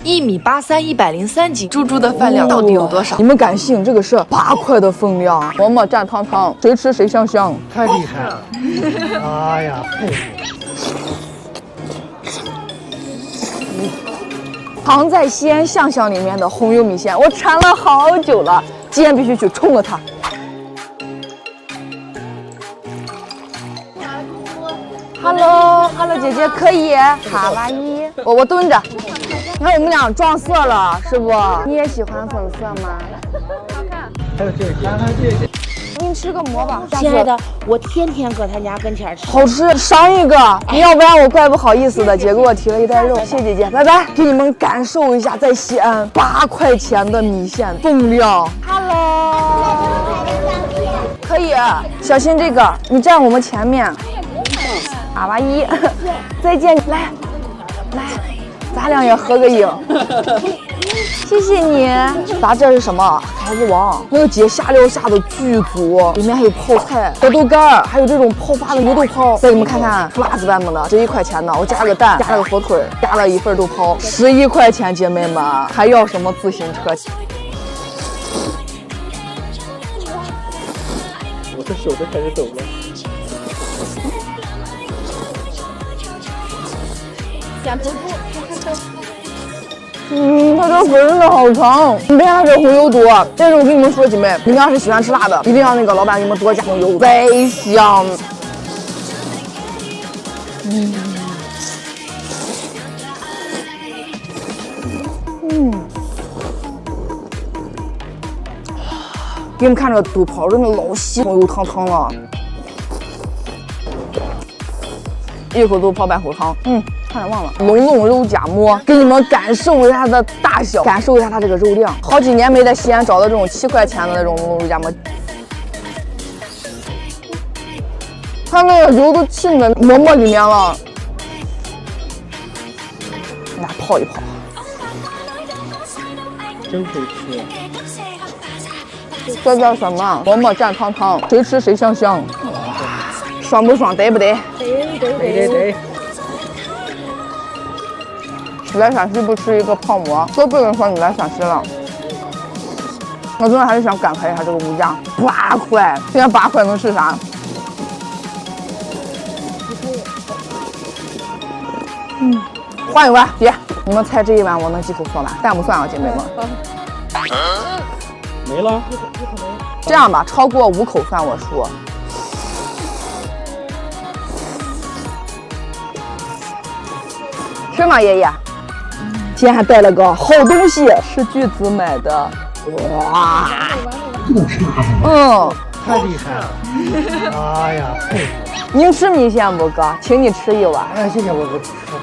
1米83，103斤，猪猪的饭量到底有多少？你们敢信这个是8块的分量？馍馍蘸汤汤，谁吃谁香香。太厉害了！哎呀，佩服！藏在西安巷巷里面的红油米线，我馋了好久了，今天必须去冲了它。Hello， 姐姐可以？卡哇伊，我蹲着。你看我们俩撞色了，是不？你也喜欢粉色吗？好看。还有这个，还有这个。你吃个馍吧，亲爱的，我天天搁他家跟前吃。好吃，赏一个，要不然我怪不好意思的。姐给我提了一袋肉，谢姐姐，拜拜。给你们感受一下，在西安8块钱的米线分量。Hello， 可以，小心这个，你站我们前面。卡哇伊，再见，来，咱俩也合个影。谢谢你。咱这是什么？海子王，那个姐下料下的巨足，里面还有泡菜、核豆干，还有这种泡发的牛豆泡。再给你们看看辣子版本的，11块钱的，我加了个蛋，加了个火腿，加了一份豆泡，11块钱，姐妹们，还要什么自行车？我的手都开始抖了。想徒步。它这粉真的好长，你别看它这红油多，但是我跟你们说，姐妹，你们要是喜欢吃辣的，一定要那个老板给你们多加红油，贼香。给你们看这个豆泡，真的老细，红油汤汤了。一口豆泡半口汤，差点忘了，龙龙肉夹馍，给你们感受一下它的大小，感受一下它这个肉量。好几年没在西安找到这种7块钱的那种龙龙肉夹馍，它那个油都浸在馍馍里面了，给它泡一泡，真会吃。这叫什么？馍馍蘸汤汤，谁吃谁香香。爽不爽？得不得？得。来陕西不吃一个泡馍，都不能说你来陕西了。我真的还是想感慨一下这个物价，8块，现在8块能吃啥？换一碗，姐，你们猜这一碗我能几口说完？蛋不算啊，姐妹们。没了。这样吧，超过5口算我输。是吗，爷爷？今天还带了个好东西，是巨子买的。哇！太厉害了！哎呀，佩服！您吃米线不，哥？请你吃一碗。哎，谢谢我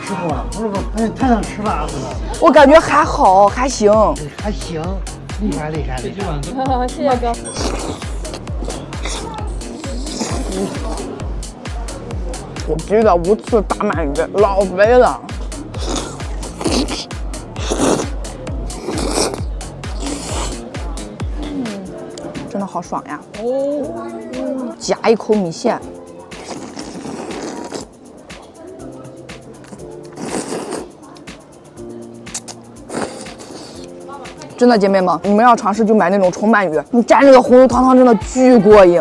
吃过了。不是，哎，太能吃辣子了。我感觉还好，还行。还行，厉害。谢谢哥。我记得5次大鳗鱼，老肥了。真的好爽呀！夹一口米线，真的，姐妹们，你们要尝试就买那种重鳗鱼，你蘸这个红油汤汤，真的巨过瘾。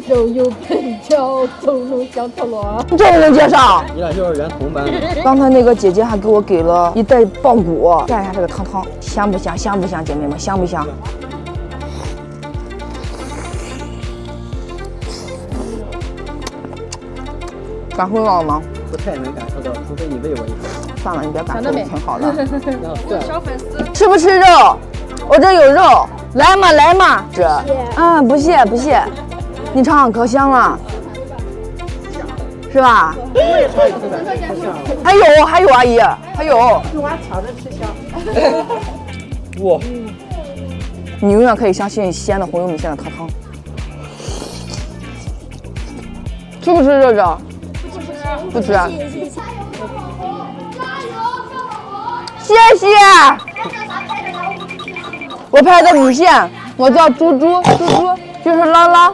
手有喷脚，头弄小陀螺。这能接上？你俩就是原同班的。刚才那个姐姐还给我给了一袋棒骨，蘸一下这个汤汤，香不香？香不香？姐妹们，香不香？感受到了吗？不太能感受到，除非你喂我一口。算了，你别感受，挺好的。小粉丝吃不吃肉？我这有肉，来嘛，这。不谢。你尝尝可香了，是吧？还有，阿姨，还有。用俺挑着吃香。哇！你永远可以相信西安的红油米线的汤汤。吃不吃肉肉？不吃。谢谢。我拍的米线我叫猪猪，猪猪就是拉拉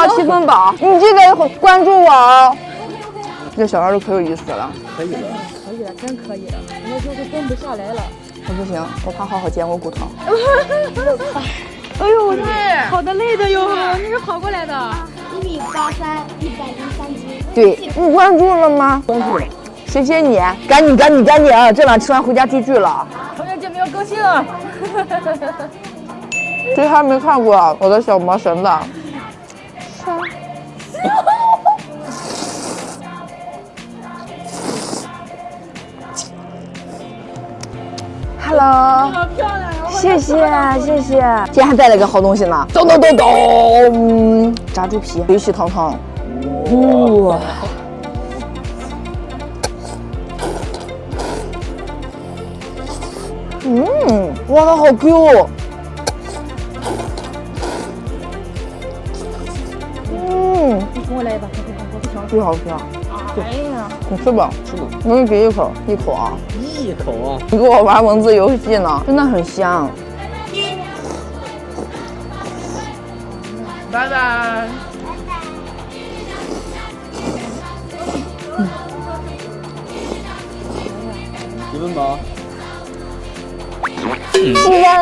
7分饱，你记得关注我哦。这小孩都可有意思了，可以了，真可以了，我就是蹲不下来了。我不行，我怕好剪我骨头。哎呦，我太跑得累的哟，你是跑过来的？ 1米83，103斤。对，你关注了吗？关注了。谢谢你，赶紧啊！这晚吃完回家追剧了。同学姐妹要高兴了。谁还没看过我的小魔神的？Hello， 好漂亮呀！谢谢。今天还带了个好东西呢，咚，炸猪皮，水洗腾腾。哇！哇，它好 Q。你跟我来一把，我不挑。最好吃。哎呀，你吃吧，我给你给一口啊。一口啊！你跟我玩文字游戏呢，真的很香。拜拜。7分饱。西安